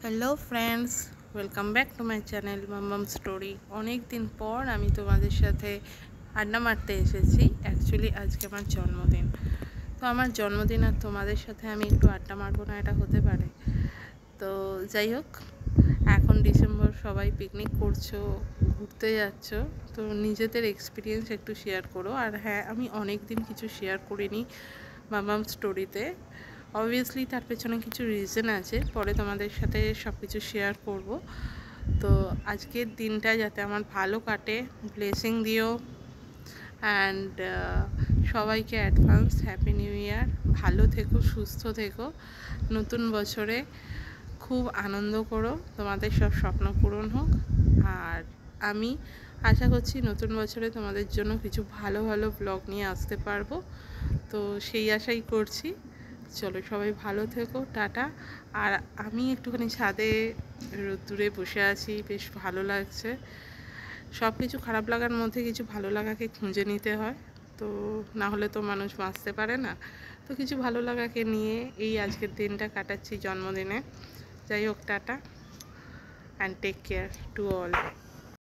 Hello friends, welcome back to my channel মাম্মাম story. অনেক দিন পর আমি তোমাদের সাথে আড্ডা মারতে এসেছি। অ্যাকচুয়ালি আজকে আমার জন্মদিন, তো আমার জন্মদিন আর তোমাদের সাথে আমি একটু আড্ডা মারবো না, এটা হতে পারে? তো যাই হোক, এখন ডিসেম্বর, সবাই পিকনিক করছো, ঘুরতে যাচ্ছ, তো নিজেদের এক্সপিরিয়েন্স একটু শেয়ার করো। আর হ্যাঁ, আমি অনেক দিন কিছু শেয়ার করিনি মাম্মাম স্টোরিতে। অবভিয়াসলি তার পেছনে কিছু রিজন আছে, পরে তোমাদের সাথে সব কিছু শেয়ার করব। তো আজকের দিনটা যাতে আমার ভালো কাটে, ব্লেসিং দিও। অ্যান্ড সবাইকে অ্যাডভান্স হ্যাপি নিউ ইয়ার। ভালো থেকো, সুস্থ থেকো, নতুন বছরে খুব আনন্দ করো, তোমাদের সব স্বপ্ন পূরণ হোক। আর আমি আশা করছি নতুন বছরে তোমাদের জন্য কিছু ভালো ভালো ব্লগ নিয়ে আসতে পারবো, তো সেই আশাই করছি। চলো, সবাই ভালো থেকো, টাটা। আর আমি একটুখানি ছাদে রোদ্দুরে বসে আছি, বেশ ভালো লাগছে। সব কিছু খারাপ লাগার মধ্যে কিছু ভালো লাগাকে খুঁজে নিতে হয়, তো না হলে তো মানুষ বাঁচতে পারে না। তো কিছু ভালো লাগাকে নিয়ে এই আজকের দিনটা কাটাচ্ছি, জন্মদিনে। যাই হোক, tata and take care to all.